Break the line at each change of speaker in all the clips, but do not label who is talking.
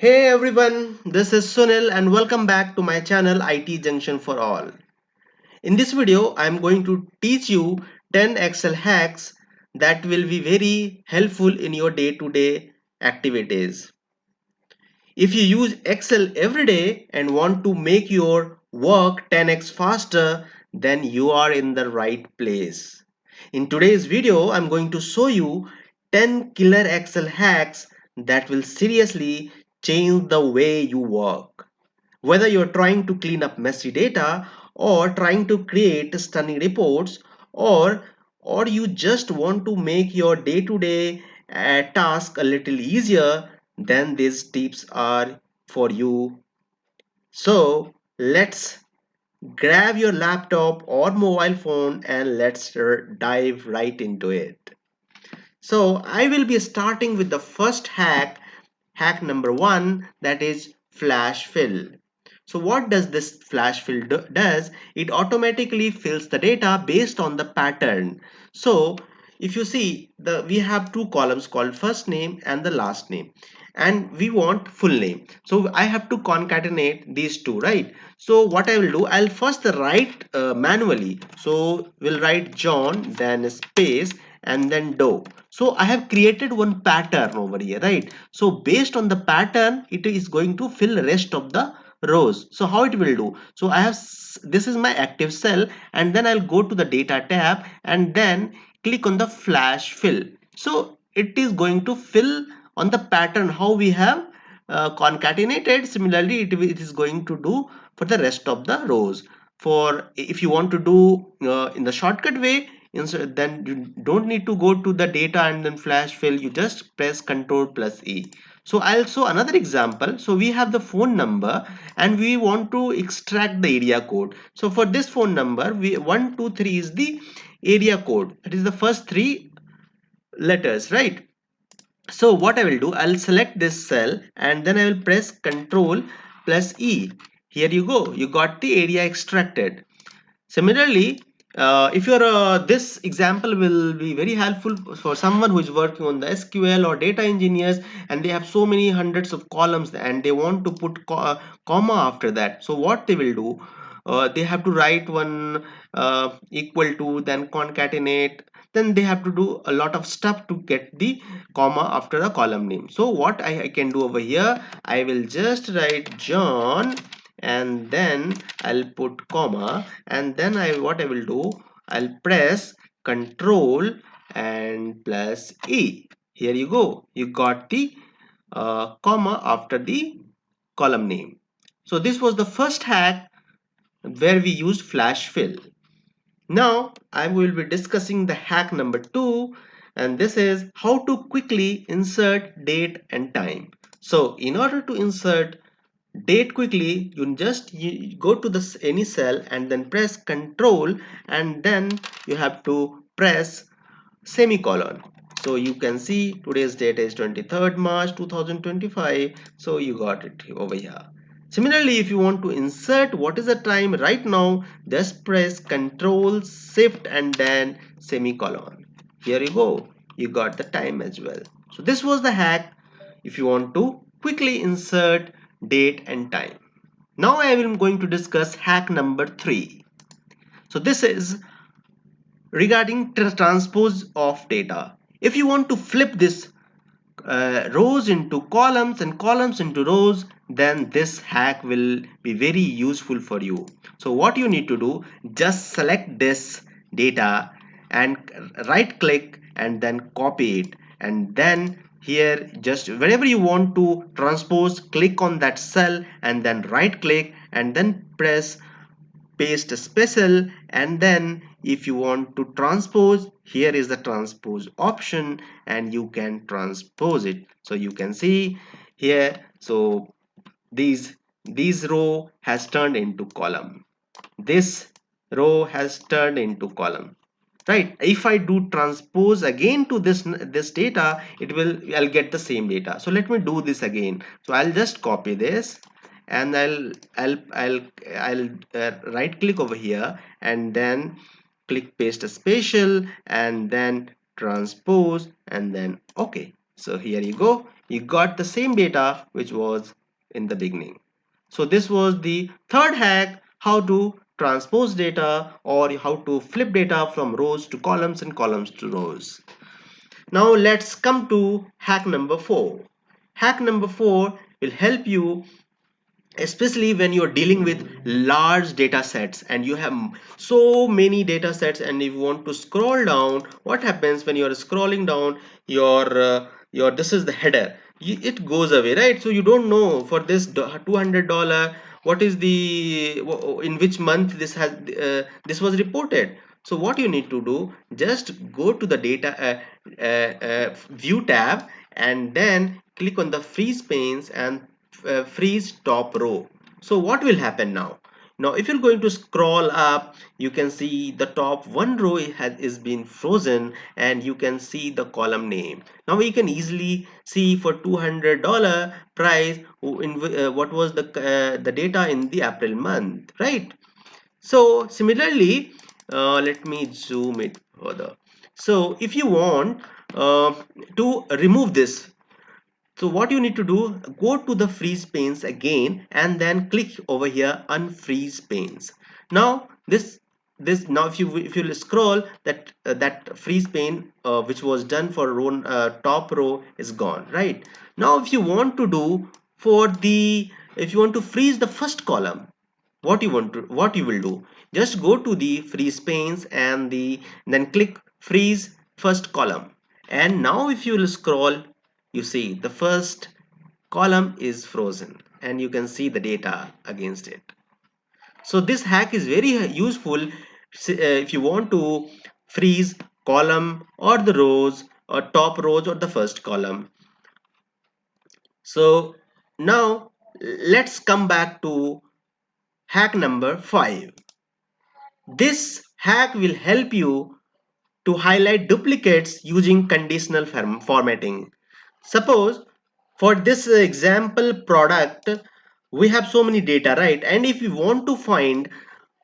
Hey everyone, this is Sunil and welcome back to my channel IT Junction for All. In this video, I am going to teach you 10 Excel hacks that will be very helpful in your day-to-day activities. If you use Excel every day and want to make your work 10x faster, then you are in the right place. In today's video, I'm going to show you 10 killer Excel hacks that will seriously change the way you work. Whether you're trying to clean up messy data or trying to create stunning reports or you just want to make your day-to-day task a little easier, then these tips are for you. So let's grab your laptop or mobile phone and let's dive right into it. So I will be starting with the first hack number one, that is flash fill. So what does this flash fill does? It automatically fills the data based on the pattern. So if you see, we have two columns called first name and the last name, and we want full name. So I have to concatenate these two, right? So what I will do, I'll first write manually. So we'll write John, then space, and then Doe. So I have created one pattern over here, right? So based on the pattern, it is going to fill the rest of the rows. So how it will do? So I have this is my active cell, and then I'll go to the data tab and then click on the flash fill. So it is going to fill on the pattern how we have concatenated. Similarly, it is going to do for the rest of the rows. For if you want to do in the shortcut way, then you don't need to go to the data and then flash fill. You just press Ctrl plus E. So I'll show another example. So we have the phone number and we want to extract the area code. So for this phone number, 123 is the area code. It is the first three letters, right? So what I will do, I'll select this cell and then I will press Ctrl plus E. Here you go, you got the area extracted. Similarly, if you're this example will be very helpful for someone who is working on the SQL or data engineers, and they have so many hundreds of columns and they want to put comma after that. So what they will do, they have to write one equal to, then concatenate, then they have to do a lot of stuff to get the comma after a column name. So what I can do over here, I will just write John and then I'll put comma, and then what I will do, I'll press Control and plus E. Here you go, you got the comma after the column name. So this was the first hack where we used flash fill. Now I will be discussing the hack number two, and this is how to quickly insert date and time. So in order to insert date quickly, you go to this any cell and then press Control, and then you have to press semicolon. So you can see today's date is 23rd March 2025. So you got it over here. Similarly, if you want to insert what is the time right now, just press Control Shift and then semicolon. Here you go, you got the time as well. So this was the hack if you want to quickly insert date and time. Now I am going to discuss hack number three. So this is regarding transpose of data. If you want to flip this rows into columns and columns into rows, then this hack will be very useful for you. So what you need to do, just select this data and right click and then copy it, and then here just wherever you want to transpose, click on that cell and then right click and then press paste special, and then if you want to transpose, here is the transpose option and you can transpose it. So you can see here, so these row has turned into column, this row has turned into column, right? If I do transpose again to this data, it will, I'll get the same data. So let me do this again. So I'll just copy this and I'll right click over here and then click paste spatial and then transpose and then okay. So here you go, you got the same data which was in the beginning. So this was the third hack, how to transpose data or how to flip data from rows to columns and columns to rows. Now let's come to hack number 4. Hack number 4 will help you especially when you're dealing with large data sets and you have so many data sets, and if you want to scroll down, what happens when you're scrolling down your this is the header, it goes away, right? So you don't know for this $200 what is the in which month this has this was reported. So what you need to do, just go to the data view tab and then click on the freeze panes and freeze top row. So what will happen now? Now if you're going to scroll up, you can see the top one row is been frozen and you can see the column name. Now we can easily see for $200 price what was the data in the April month, right? So similarly, let me zoom it further. So if you want to remove this, so what you need to do, go to the freeze panes again and then click over here unfreeze panes. Now this now if you scroll, that freeze pane which was done for row top row is gone, right? Now if you want to do for the if you want to freeze the first column, what you will do, just go to the freeze panes and then click freeze first column, and now if you will scroll, you see the first column is frozen and you can see the data against it. So this hack is very useful if you want to freeze column or the rows or top rows or the first column. So now let's come back to hack number 5. This hack will help you to highlight duplicates using conditional formatting. Suppose for this example product, we have so many data, right? And if we want to find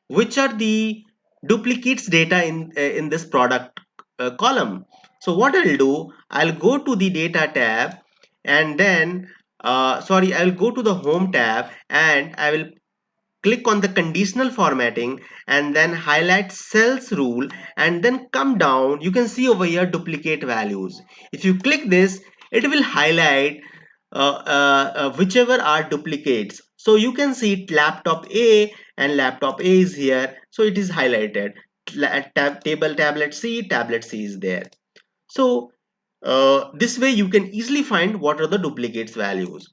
which are the duplicates data in this product column, so what I'll do, I'll go to the data tab and then I'll go to the home tab and I will click on the conditional formatting and then highlight cells rule and then come down. You can see over here duplicate values. If you click this, it will highlight whichever are duplicates. So you can see laptop A and laptop A is here, so it is highlighted. Tablet C is there. So this way you can easily find what are the duplicates values.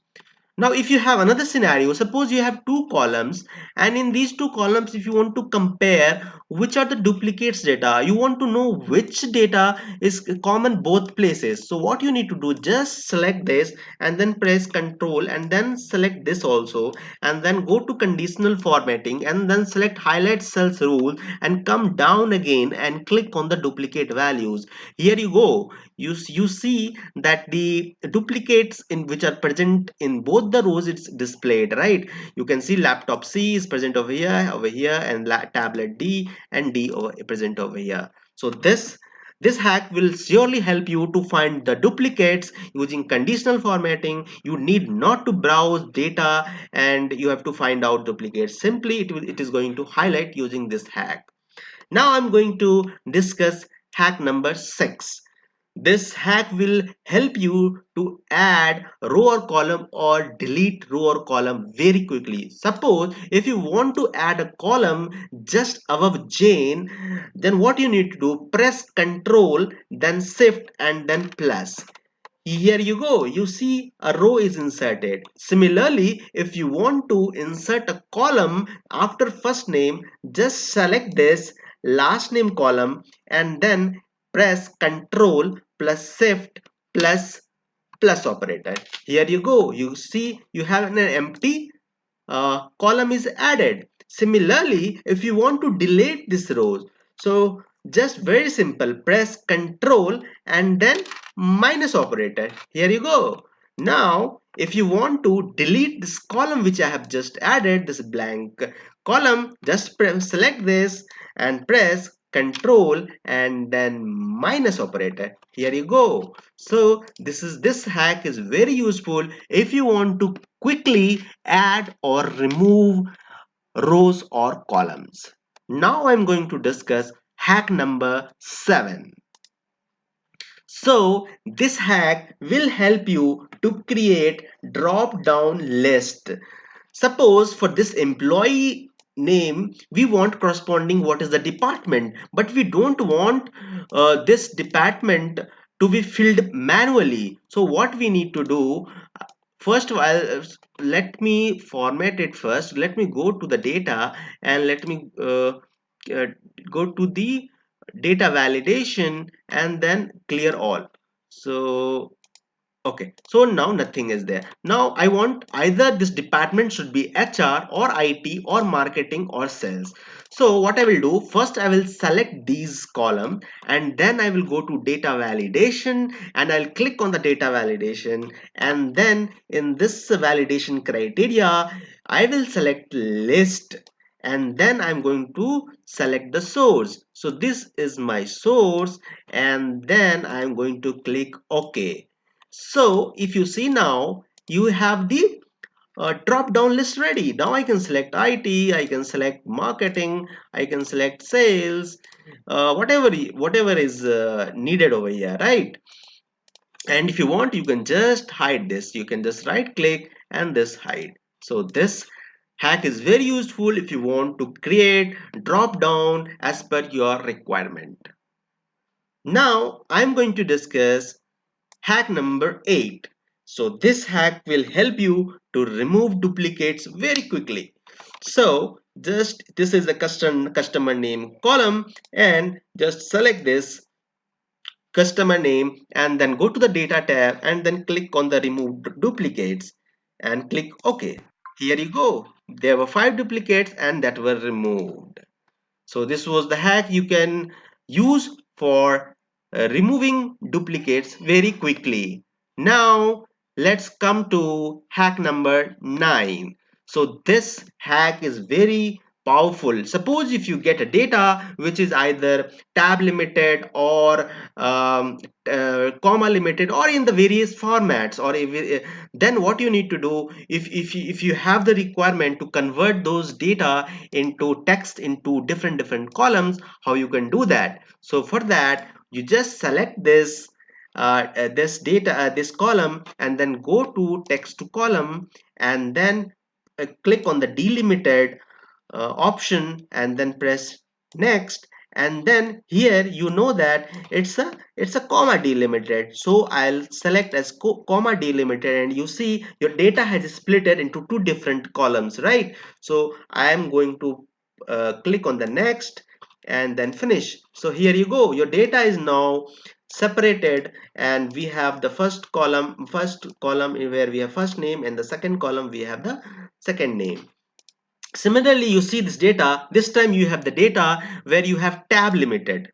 Now if you have another scenario, suppose you have two columns, and in these two columns if you want to compare which are the duplicates data, you want to know which data is common both places. So what you need to do, just select this and then press Ctrl and then select this also, and then go to conditional formatting and then select highlight cells rule and come down again and click on the duplicate values. Here you go, you see that the duplicates in which are present in both the rows, it's displayed, right? You can see laptop C is present over here, and tablet D and present over here. So this hack will surely help you to find the duplicates using conditional formatting. You need not to browse data and you have to find out duplicates. Simply it is going to highlight using this hack. Now I'm going to discuss hack number 6. This hack will help you to add row or column or delete row or column very quickly. Suppose if you want to add a column just above Jane, then what you need to do, press Ctrl, then Shift and then plus. Here you go, you see a row is inserted. Similarly, if you want to insert a column after first name, just select this last name column and then press Ctrl plus Shift plus plus operator. Here you go, you see you have an empty column is added. Similarly, if you want to delete this rows, so just very simple, press Ctrl and then minus operator. Here you go. Now if you want to delete this column which I have just added, this blank column, just select this and press control and then minus operator. Here you go. So this hack is very useful if you want to quickly add or remove rows or columns. Now I'm going to discuss hack number 7. So this hack will help you to create drop down list. Suppose for this employee name we want corresponding what is the department, but we don't want this department to be filled manually. So what we need to do, first of all, let me format it first. Let me go to the data and let me uh, go to the data validation and then clear all. So okay, so now nothing is there. Now I want either this department should be HR or IT or marketing or sales. So what I will do, first I will select these column and then I will go to data validation and I'll click on the data validation, and then in this validation criteria I will select list and then I'm going to select the source. So this is my source and then I'm going to click OK. So if you see now, you have the drop down list ready. Now I can select IT, I can select marketing, I can select sales, whatever is needed over here, right? And if you want, you can just hide this. You can just right click and this hide. So this hack is very useful if you want to create drop down as per your requirement. Now I'm going to discuss hack number 8. So this hack will help you to remove duplicates very quickly. So just this is a customer name column and just select this customer name and then go to the data tab and then click on the remove duplicates and click OK. Here you go. There were 5 duplicates and that were removed. So this was the hack you can use for removing duplicates very quickly. Now let's come to hack number 9. So this hack is very powerful. Suppose if you get a data which is either tab limited or comma limited or in the various formats, or if, then what you need to do, if you have the requirement to convert those data into text into different columns, how you can do that? So for that you just select this data, this column, and then go to text to column and then click on the delimited option and then press next, and then here you know that it's a comma delimited, so I'll select as comma delimited, and you see your data has split it into two different columns, right? So I am going to click on the next and then finish. So here you go, your data is now separated and we have the first column where we have first name and the second column we have the second name. Similarly, you see this data, this time you have the data where you have tab limited,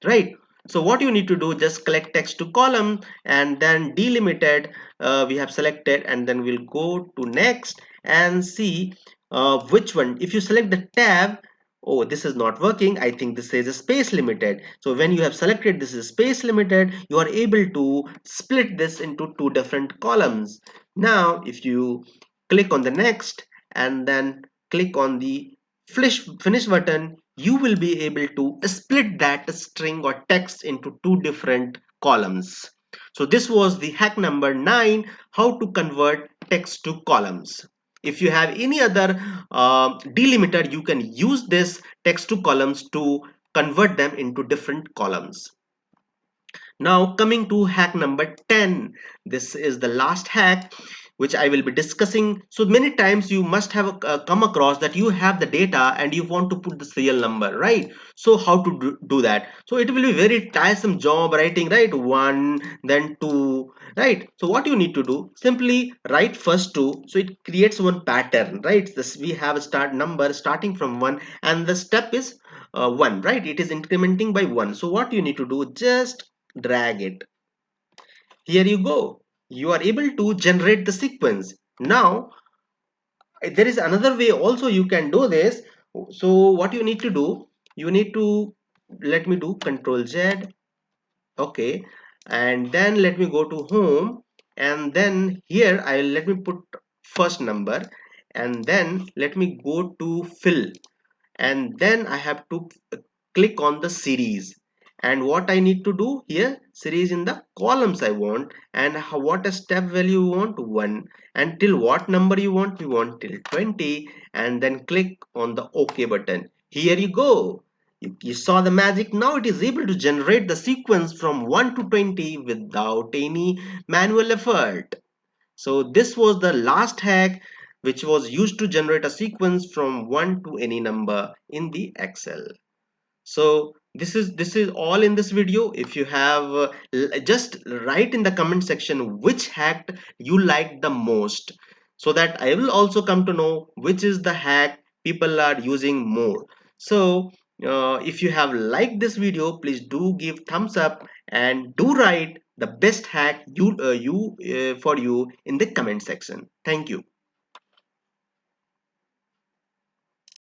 right? So what you need to do, just select text to column and then delimited, we have selected, and then we'll go to next and see which one. If you select the tab, oh, this is not working. I think this is a space limited. So when you have selected this is space limited, you are able to split this into two different columns. Now if you click on the next and then click on the finish button, you will be able to split that string or text into two different columns. So this was the hack number 9, how to convert text to columns. If you have any other delimiter, you can use this text to columns to convert them into different columns. Now coming to hack number 10, this is the last hack which I will be discussing. So many times you must have come across that you have the data and you want to put the serial number, right? So how to do that? So it will be very tiresome job writing, right? 1, then 2, right? So what you need to do, simply write first 2, so it creates one pattern, right? This we have a start number starting from 1 and the step is 1, right? It is incrementing by 1. So what you need to do, just drag it. Here you go, you are able to generate the sequence. Now there is another way also you can do this. So what you need to do, you need to let me do Control Z. Okay, and then let me go to home, and then here I will let me put first number, and then let me go to fill, and then I have to click on the series. And what I need to do here, series in the columns I want, and what a step value you want, 1, and till what number you want, we want till 20, and then click on the OK button. Here you go. You saw the magic. Now it is able to generate the sequence from 1 to 20 without any manual effort. So this was the last hack which was used to generate a sequence from 1 to any number in the Excel. So this is all in this video. If you have just write in the comment section which hack you liked the most, so that I will also come to know which is the hack people are using more. So if you have liked this video, please do give thumbs up and do write the best hack for you in the comment section. Thank you.